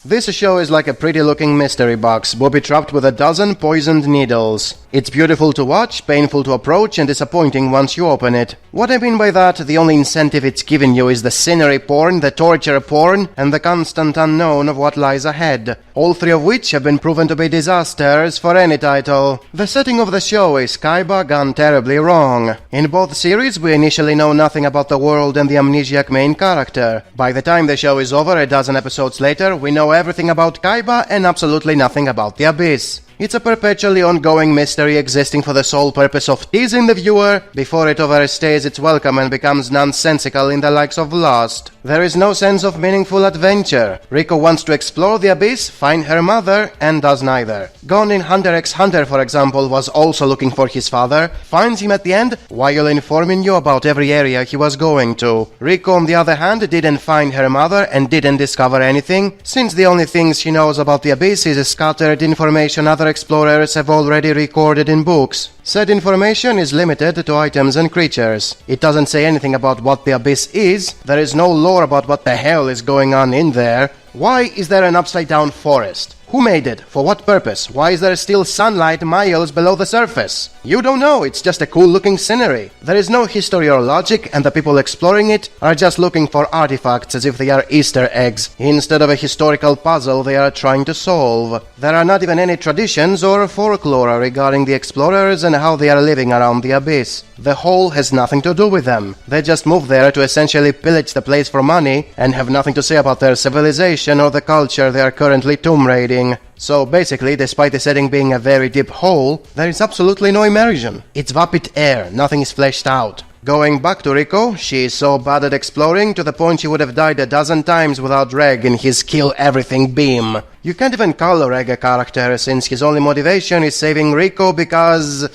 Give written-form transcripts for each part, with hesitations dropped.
This show is like a pretty-looking mystery box, booby-trapped with a dozen poisoned needles. It's beautiful to watch, painful to approach, and disappointing once you open it. What I mean by that, the only incentive it's giving you is the scenery porn, the torture porn, and the constant unknown of what lies ahead. All three of which have been proven to be disasters for any title. The setting of the show is Kaiba gone terribly wrong. In both series, we initially know nothing about the world and the amnesiac main character. By the time the show is over, a dozen episodes later, we know everything about Kaiba and absolutely nothing about the Abyss. It's a perpetually ongoing mystery existing for the sole purpose of teasing the viewer before it overstays its welcome and becomes nonsensical in the likes of Lost. There is no sense of meaningful adventure. Rico wants to explore the Abyss, find her mother, and does neither. Gon in Hunter x Hunter, for example, was also looking for his father, finds him at the end while informing you about every area he was going to. Rico, on the other hand, didn't find her mother and didn't discover anything, since the only things she knows about the Abyss is scattered information other explorers have already recorded in books. Said information is limited to items and creatures. It doesn't say anything about what the Abyss is, there is no lore about what the hell is going on in there. Why is there an upside-down forest? Who made it? For what purpose? Why is there still sunlight miles below the surface? You don't know, it's just a cool-looking scenery. There is no history or logic, and the people exploring it are just looking for artifacts as if they are Easter eggs, instead of a historical puzzle they are trying to solve. There are not even any traditions or folklore regarding the explorers and how they are living around the Abyss. The whole has nothing to do with them. They just move there to essentially pillage the place for money and have nothing to say about their civilization or the culture they are currently tomb raiding. So basically, despite the setting being a very deep hole, there is absolutely no immersion. It's vapid air, nothing is fleshed out. Going back to Rico, she is so bad at exploring to the point she would have died a dozen times without Reg in his kill-everything beam. You can't even call Reg a character since his only motivation is saving Rico because...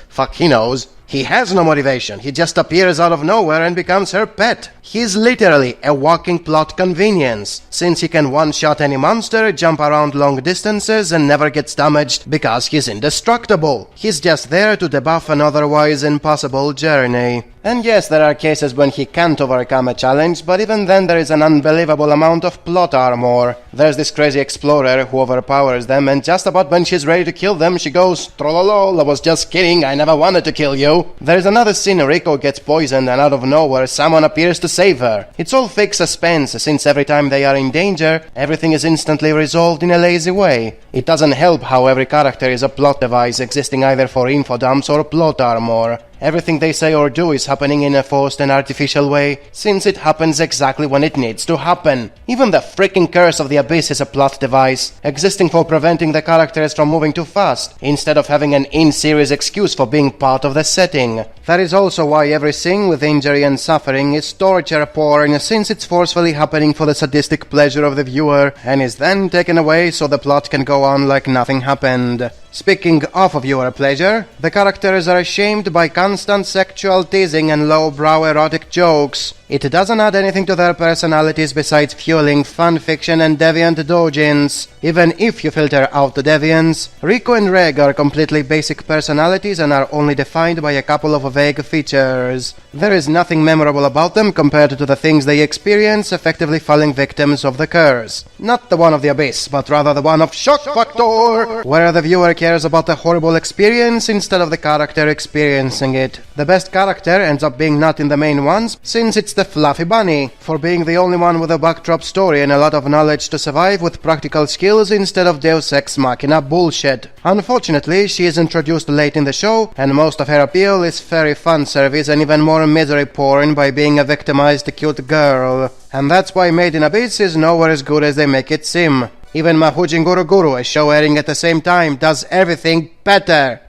fuck, he knows. He has no motivation, he just appears out of nowhere and becomes her pet. He's literally a walking plot convenience, since he can one-shot any monster, jump around long distances and never gets damaged because he's indestructible. He's just there to debuff an otherwise impossible journey. And yes, there are cases when he can't overcome a challenge, but even then there is an unbelievable amount of plot armor. There's this crazy explorer who overpowers them, and just about when she's ready to kill them, she goes, "Trollolol, I was just kidding, I never wanted to kill you." There's another scene Rico gets poisoned and out of nowhere someone appears to save her. It's all fake suspense, since every time they are in danger, everything is instantly resolved in a lazy way. It doesn't help how every character is a plot device existing either for info dumps or plot armor. Everything they say or do is happening in a forced and artificial way, since it happens exactly when it needs to happen. Even the freaking curse of the Abyss is a plot device, existing for preventing the characters from moving too fast, instead of having an in-series excuse for being part of the setting. That is also why every scene with injury and suffering is torture porn, since it's forcefully happening for the sadistic pleasure of the viewer, and is then taken away so the plot can go on like nothing happened. Speaking of viewer pleasure, the characters are shamed by constant sexual teasing and lowbrow erotic jokes. It doesn't add anything to their personalities besides fueling fanfiction and deviant doujins. Even if you filter out the deviants, Rico and Reg are completely basic personalities and are only defined by a couple of vague features. There is nothing memorable about them compared to the things they experience, effectively falling victims of the curse. Not the one of the Abyss, but rather the one of Shock Factor, where the viewer cares about the horrible experience instead of the character experiencing it. The best character ends up being not in the main ones, since it's the Fluffy Bunny, for being the only one with a backdrop story and a lot of knowledge to survive with practical skills instead of Deus Ex Machina bullshit. Unfortunately, she is introduced late in the show, and most of her appeal is fairy fan service and even more misery porn by being a victimized cute girl. And that's why Made in Abyss is nowhere as good as they make it seem. Even Mahujin Guru Guru, a show airing at the same time, does everything better.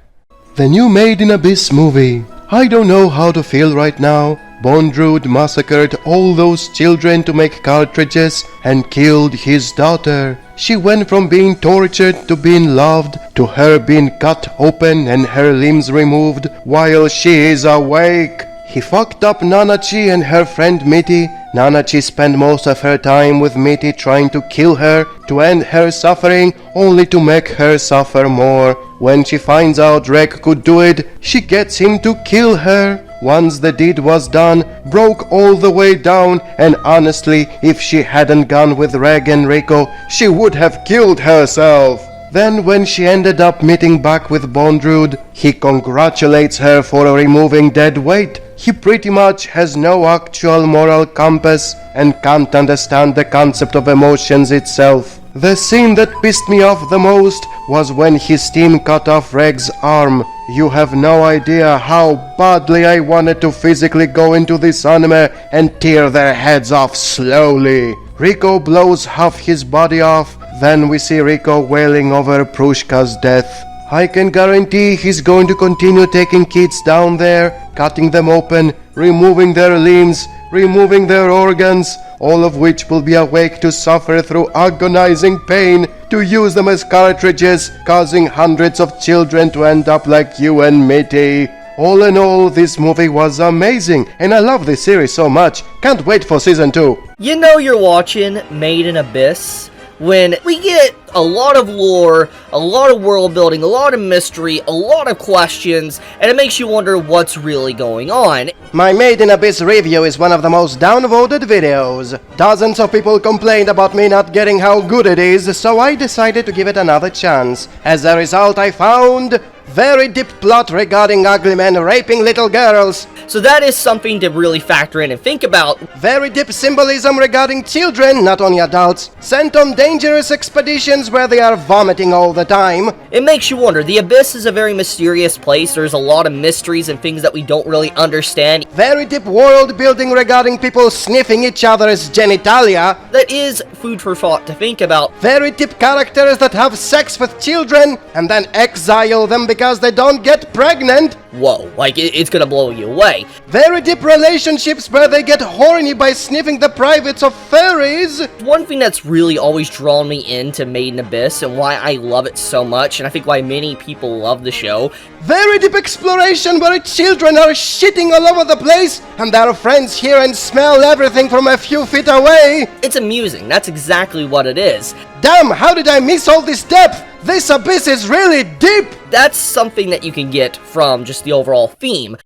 The new Made in Abyss movie. I don't know how to feel right now. Bondrewd massacred all those children to make cartridges and killed his daughter. She went from being tortured to being loved, to her being cut open and her limbs removed while she is awake. He fucked up Nanachi and her friend Mitty. Nanachi spent most of her time with Mitty trying to kill her, to end her suffering, only to make her suffer more. When she finds out Reg could do it, she gets him to kill her. once the deed was done, broke all the way down, and honestly, if she hadn't gone with Reg and Rico, she would have killed herself. Then when she ended up meeting back with Bondrewd, he congratulates her for removing dead weight. He pretty much has no actual moral compass and can't understand the concept of emotions itself. The scene that pissed me off the most was when his team cut off Reg's arm. You have no idea how badly I wanted to physically go into this anime and tear their heads off slowly. Rico blows half his body off, then we see Rico wailing over Prushka's death. I can guarantee he's going to continue taking kids down there, cutting them open, removing their limbs, removing their organs, all of which will be awake to suffer through agonizing pain, to use them as cartridges, causing hundreds of children to end up like you and Mitty. All in all, this movie was amazing, and I love this series so much. Can't wait for season 2. You know you're watching Made in Abyss when we get a lot of lore, a lot of world building, a lot of mystery, a lot of questions, and it makes you wonder what's really going on. My Made in Abyss review is one of the most downvoted videos. Dozens of people complained about me not getting how good it is, so I decided to give it another chance. As a result, I found very deep plot regarding ugly men raping little girls. So that is something to really factor in and think about. Very deep symbolism regarding children, not only adults, sent on dangerous expeditions where they are vomiting all the time. It makes you wonder. The Abyss is a very mysterious place. There's a lot of mysteries and things that we don't really understand. Very deep world building regarding people sniffing each other's genitalia. That is food for thought to think about. Very deep characters that have sex with children and then exile them because they don't get pregnant. Whoa, like it's gonna blow you away. Very deep relationships where they get horny by sniffing the privates of fairies. One thing that's really always drawn me into Made in Abyss and why I love it so much, and I think why many people love the show. Very deep exploration where children are shitting all over the place and their friends hear and smell everything from a few feet away. It's amusing, that's exactly what it is. Damn, how did I miss all this depth? This abyss is really deep! That's something that you can get from just the overall theme.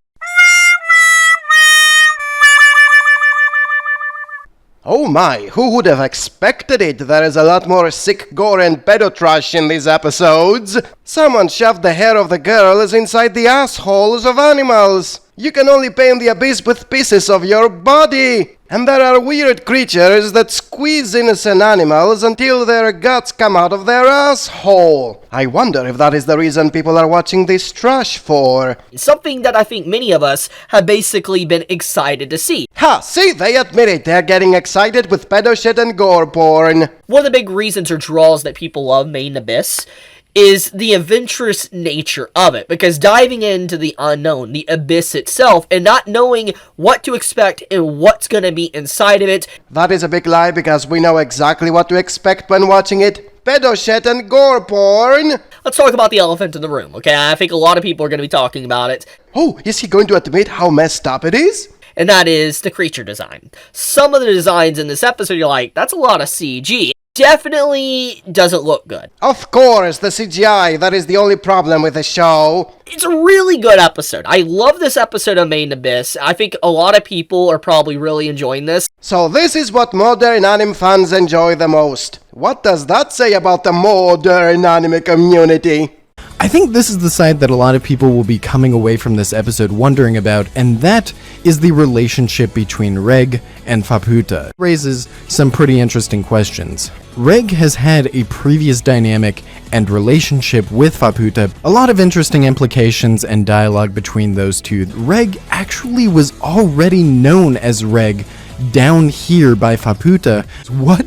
Oh my, who would have expected it? There is a lot more sick gore and pedo trash in these episodes. Someone shoved the hair of the girls inside the assholes of animals. You can only paint the abyss with pieces of your body. And there are weird creatures that squeeze innocent animals until their guts come out of their asshole. I wonder if that is the reason people are watching this trash for. Something that I think many of us have basically been excited to see. Ha! See, they admit it. They're getting excited with pedo shit and gore porn. One of the big reasons or draws that people love Made in Abyss is the adventurous nature of it, because diving into the unknown, the abyss itself, and not knowing what to expect and what's going to be inside of it. That is a big lie, because we know exactly what to expect when watching it. Pedo shit and gore porn. Let's talk about the elephant in the room, okay? I think a lot of people are going to be talking about it. Oh, is he going to admit how messed up it is? And that is the creature design. Some of the designs in this episode, you're like, that's a lot of CG. Definitely doesn't look good. Of course, the CGI, that is the only problem with the show. It's a really good episode. I love this episode of Made in Abyss. I think a lot of people are probably really enjoying this. So this is what modern anime fans enjoy the most. What does that say about the modern anime community? I think this is the side that a lot of people will be coming away from this episode wondering about, and that is the relationship between Reg and Faputa. It raises some pretty interesting questions. Reg has had a previous dynamic and relationship with Faputa, a lot of interesting implications and dialogue between those two. Reg actually was already known as Reg down here by Faputa. What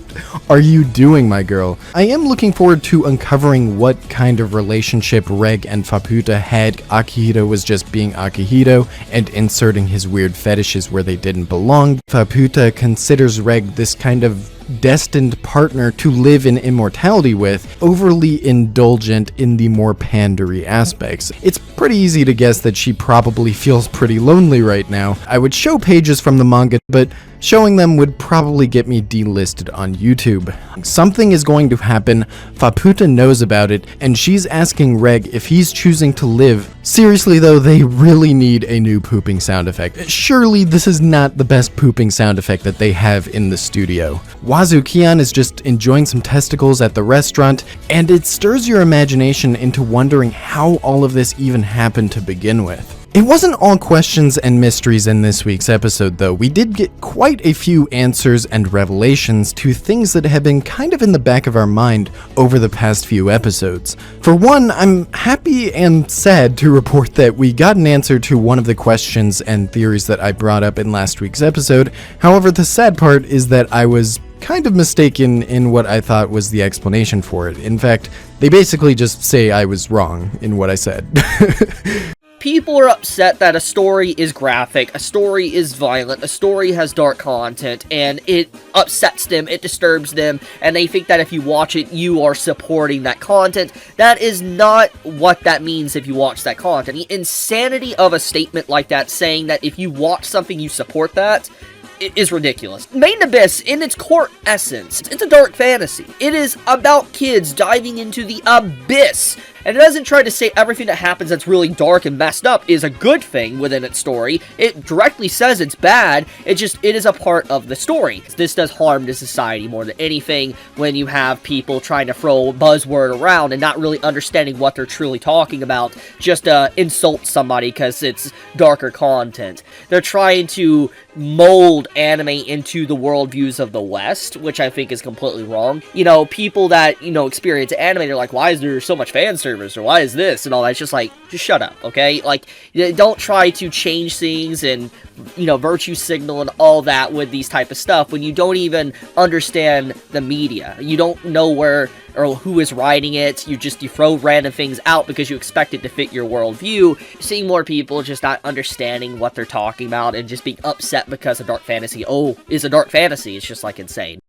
are you doing, my girl? I am looking forward to uncovering what kind of relationship Reg and Faputa had. Akihito was just being Akihito and inserting his weird fetishes where they didn't belong. Faputa considers Reg this kind of destined partner to live in immortality with, overly indulgent in the more pandery aspects. It's pretty easy to guess that she probably feels pretty lonely right now. I would show pages from the manga, but showing them would probably get me delisted on YouTube. Something is going to happen, Faputa knows about it, and she's asking Reg if he's choosing to live. Seriously though, they really need a new pooping sound effect. Surely this is not the best pooping sound effect that they have in the studio. Wazukian is just enjoying some testicles at the restaurant, and it stirs your imagination into wondering how all of this even happened to begin with. It wasn't all questions and mysteries in this week's episode, though. We did get quite a few answers and revelations to things that have been kind of in the back of our mind over the past few episodes. For one, I'm happy and sad to report that we got an answer to one of the questions and theories that I brought up in last week's episode. However, the sad part is that I was kind of mistaken in what I thought was the explanation for it. In fact, they basically just say I was wrong in what I said. People are upset that a story is graphic, a story is violent, a story has dark content, and it upsets them, it disturbs them, and they think that if you watch it, you are supporting that content. That is not what that means if you watch that content. The insanity of a statement like that, saying that if you watch something, you support that, is ridiculous. Made in Abyss, in its core essence, it's a dark fantasy. It is about kids diving into the abyss. And it doesn't try to say everything that happens that's really dark and messed up is a good thing within its story. It directly says it's bad, it is a part of the story. This does harm to society more than anything when you have people trying to throw a buzzword around and not really understanding what they're truly talking about, just to insult somebody because it's darker content. They're trying to mold anime into the worldviews of the West, which I think is completely wrong. You know, people that, experience anime, they're like, why is there so much fan service, or why is this, and all that. It's just like, just shut up, okay? Like, don't try to change things and, virtue signal and all that with these type of stuff when you don't even understand the media. You don't know where or who is writing it. You throw random things out because you expect it to fit your worldview. Seeing more people just not understanding what they're talking about and just being upset because a dark fantasy, is a dark fantasy. It's just like insane.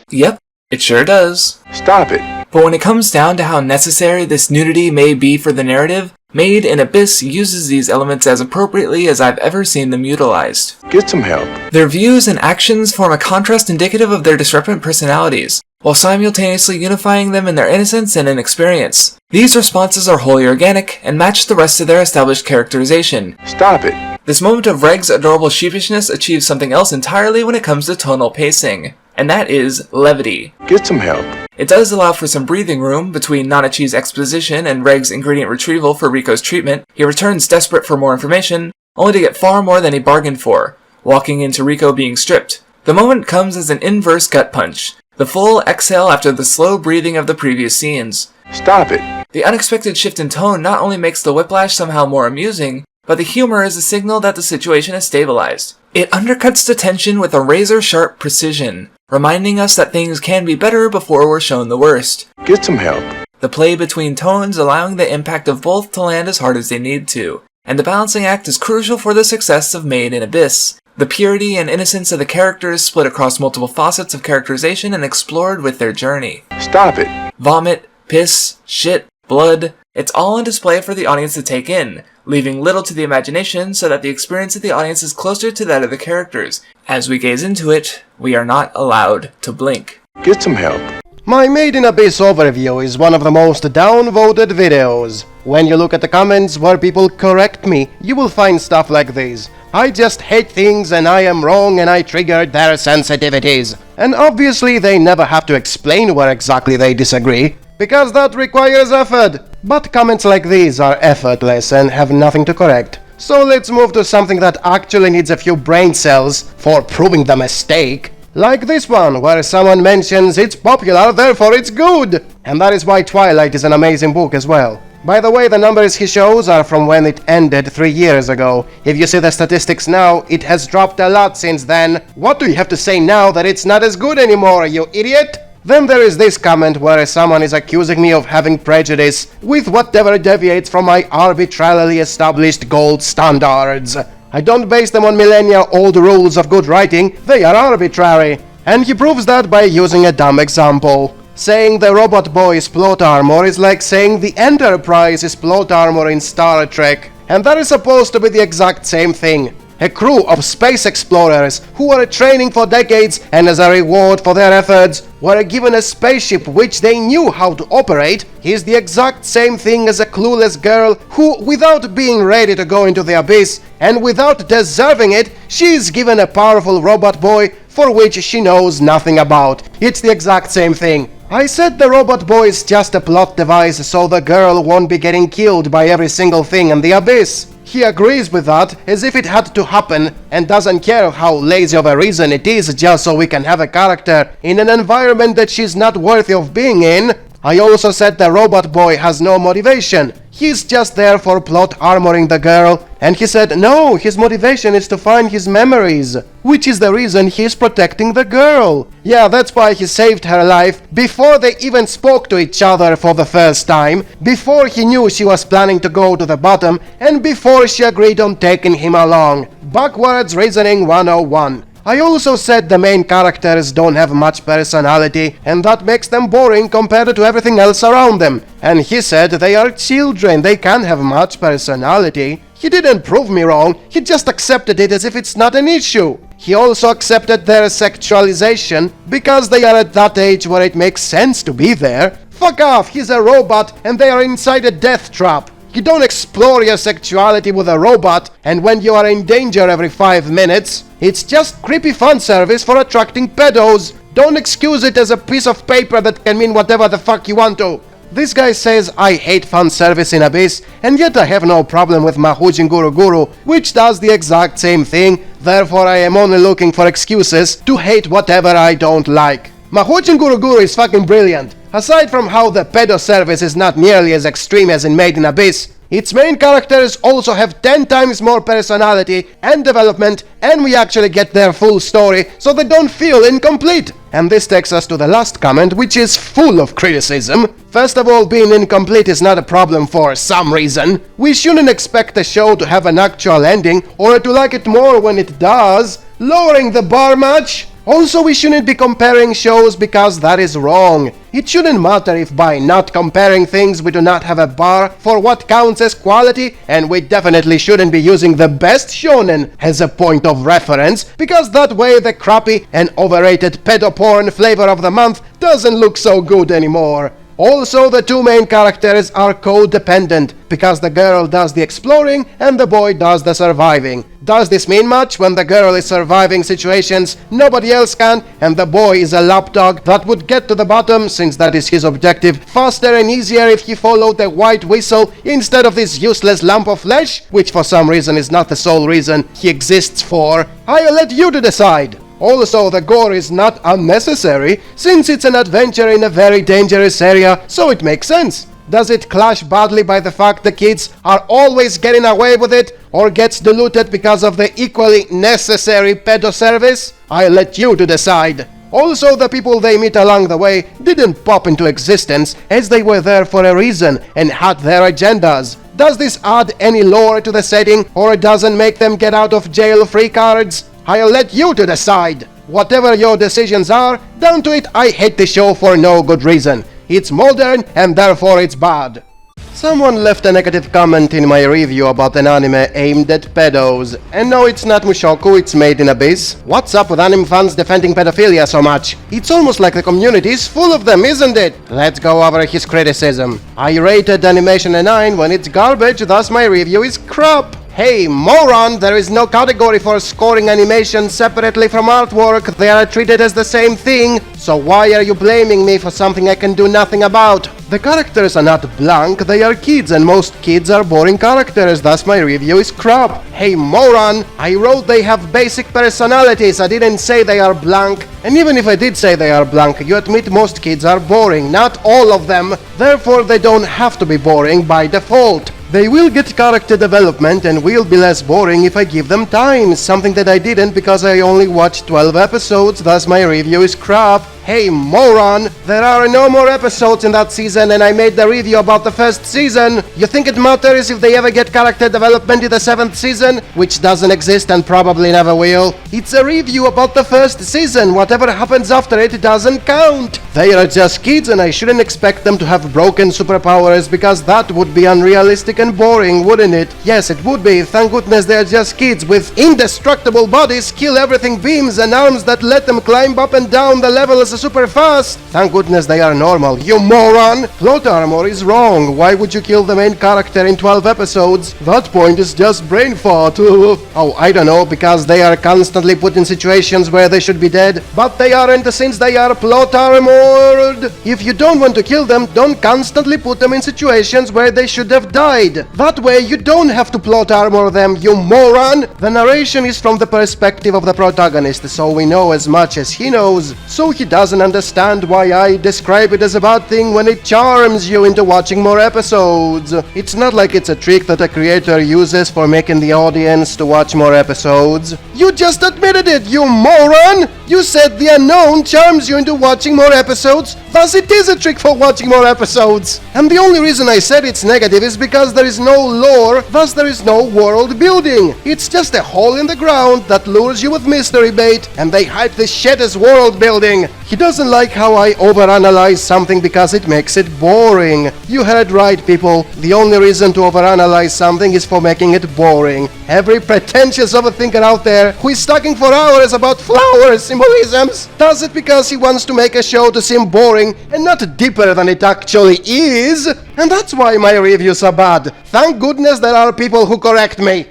Yep, it sure does. Stop it. But when it comes down to how necessary this nudity may be for the narrative, Made in Abyss uses these elements as appropriately as I've ever seen them utilized. Get some help. Their views and actions form a contrast indicative of their discrepant personalities, while simultaneously unifying them in their innocence and inexperience. These responses are wholly organic and match the rest of their established characterization. Stop it. This moment of Reg's adorable sheepishness achieves something else entirely when it comes to tonal pacing, and that is levity. Get some help. It does allow for some breathing room between Nanachi's exposition and Reg's ingredient retrieval for Riko's treatment. He returns desperate for more information, only to get far more than he bargained for, walking into Riko being stripped. The moment comes as an inverse gut punch, the full exhale after the slow breathing of the previous scenes. Stop it. The unexpected shift in tone not only makes the whiplash somehow more amusing, but the humor is a signal that the situation is stabilized. It undercuts the tension with a razor-sharp precision, reminding us that things can be better before we're shown the worst. Get some help. The play between tones allowing the impact of both to land as hard as they need to, and the balancing act is crucial for the success of Made in Abyss. The purity and innocence of the characters split across multiple facets of characterization and explored with their journey. Stop it. Vomit, piss, shit, blood, it's all on display for the audience to take in, leaving little to the imagination so that the experience of the audience is closer to that of the characters. As we gaze into it, we are not allowed to blink. Get some help. My Made in Abyss overview is one of the most downvoted videos. When you look at the comments where people correct me, you will find stuff like this. I just hate things and I am wrong and I triggered their sensitivities. And obviously they never have to explain where exactly they disagree, because that requires effort. But comments like these are effortless and have nothing to correct. So let's move to something that actually needs a few brain cells for proving the mistake. Like this one, where someone mentions it's popular, therefore it's good! And that is why Twilight is an amazing book as well. By the way, the numbers he shows are from when it ended 3 years ago. If you see the statistics now, it has dropped a lot since then. What do you have to say now that it's not as good anymore, you idiot? Then there is this comment where someone is accusing me of having prejudice with whatever deviates from my arbitrarily established gold standards. I don't base them on millennia-old rules of good writing, they are arbitrary. And he proves that by using a dumb example. Saying the robot boy's plot armor is like saying the Enterprise is plot armor in Star Trek. and that is supposed to be the exact same thing. A crew of space explorers who were training for decades and as a reward for their efforts were given a spaceship which they knew how to operate is the exact same thing as a clueless girl who, without being ready to go into the abyss and without deserving it, she is given a powerful robot boy for which she knows nothing about. It's the exact same thing. I said the robot boy is just a plot device so the girl won't be getting killed by every single thing in the abyss. He agrees with that as if it had to happen and doesn't care how lazy of a reason it is just so we can have a character in an environment that she's not worthy of being in. I also said the robot boy has no motivation. He's just there for plot armoring the girl, and he said no, his motivation is to find his memories, which is the reason he's protecting the girl. Yeah, that's why he saved her life before they even spoke to each other for the first time, before he knew she was planning to go to the bottom, and before she agreed on taking him along. Backwards reasoning 101. I also said the main characters don't have much personality and that makes them boring compared to everything else around them. And he said they are children, they can't have much personality. He didn't prove me wrong, he just accepted it as if it's not an issue. He also accepted their sexualization because they are at that age where it makes sense to be there. Fuck off, he's a robot and they are inside a death trap. You don't explore your sexuality with a robot, and when you are in danger every 5 minutes, it's just creepy fan service for attracting pedos. Don't excuse it as a piece of paper that can mean whatever the fuck you want to. This guy says I hate fan service in Abyss, and yet I have no problem with Mahujin Guru Guru, which does the exact same thing, therefore I am only looking for excuses to hate whatever I don't like. Mahujin Guru Guru is fucking brilliant. Aside from how the pedo service is not nearly as extreme as in Made in Abyss, its main characters also have 10 times more personality and development, and we actually get their full story, so they don't feel incomplete. And this takes us to the last comment, which is full of criticism. First of all, being incomplete is not a problem for some reason. We shouldn't expect a show to have an actual ending, or to like it more when it does. Lowering the bar much? Also, we shouldn't be comparing shows because that is wrong. It shouldn't matter if by not comparing things we do not have a bar for what counts as quality, and we definitely shouldn't be using the best shonen as a point of reference, because that way the crappy and overrated pedo porn flavor of the month doesn't look so good anymore. Also, the two main characters are codependent, because the girl does the exploring and the boy does the surviving. Does this mean much when the girl is surviving situations nobody else can, and the boy is a lapdog that would get to the bottom, since that is his objective, faster and easier if he followed the white whistle instead of this useless lump of flesh, which for some reason is not the sole reason he exists for? I'll let you to decide. Also, the gore is not unnecessary, since it's an adventure in a very dangerous area, so it makes sense. Does it clash badly by the fact the kids are always getting away with it, or gets diluted because of the equally necessary pedo service? I'll let you to decide. Also, the people they meet along the way didn't pop into existence, as they were there for a reason and had their agendas. Does this add any lore to the setting, or it doesn't make them get out of jail free cards? I'll let you to decide. Whatever your decisions are, down to it I hate the show for no good reason. It's modern and therefore it's bad. Someone left a negative comment in my review about an anime aimed at pedos. And no, it's not Mushoku, it's Made in Abyss. What's up with anime fans defending pedophilia so much? It's almost like the community is full of them, isn't it? Let's go over his criticism. I rated animation a 9 when it's garbage, thus my review is crap. Hey, moron! There is no category for scoring animation separately from artwork. They are treated as the same thing. So why are you blaming me for something I can do nothing about? The characters are not blank, they are kids, and most kids are boring characters, thus my review is crap. Hey, moron! I wrote they have basic personalities, I didn't say they are blank. And even if I did say they are blank, you admit most kids are boring, not all of them. Therefore, they don't have to be boring by default. They will get character development and will be less boring if I give them time, something that I didn't because I only watched 12 episodes, thus my review is crap. Hey moron, there are no more episodes in that season and I made the review about the first season. You think it matters if they ever get character development in the 7th season? Which doesn't exist and probably never will. It's a review about the first season. Whatever happens after it doesn't count. They are just kids and I shouldn't expect them to have broken superpowers because that would be unrealistic and boring, wouldn't it? Yes, it would be. Thank goodness they're just kids with indestructible bodies, kill everything beams, and arms that let them climb up and down the levels super fast. Thank goodness they are normal, you moron! Plot armor is wrong. Why would you kill the main character in 12 episodes? That point is just brain fart. Oh, I don't know, because they are constantly put in situations where they should be dead, but they aren't since they are plot armored. If you don't want to kill them, don't constantly put them in situations where they should have died. That way you don't have to plot armor them, you moron! The narration is from the perspective of the protagonist, so we know as much as he knows, so he doesn't understand why I describe it as a bad thing when it charms you into watching more episodes. It's not like it's a trick that a creator uses for making the audience to watch more episodes. You just admitted it, you moron! You said the unknown charms you into watching more episodes, thus it is a trick for watching more episodes. And the only reason I said it's negative is because there is no lore, thus there is no world building. It's just a hole in the ground that lures you with mystery bait, and they hype this shit as world building. He doesn't like how I overanalyze something because it makes it boring. You heard right, people. The only reason to overanalyze something is for making it boring. Every pretentious overthinker out there who is talking for hours about flower symbolisms does it because he wants to make a show to seem boring and not deeper than it actually is. And that's why my reviews are bad. Thank goodness there are people who correct me.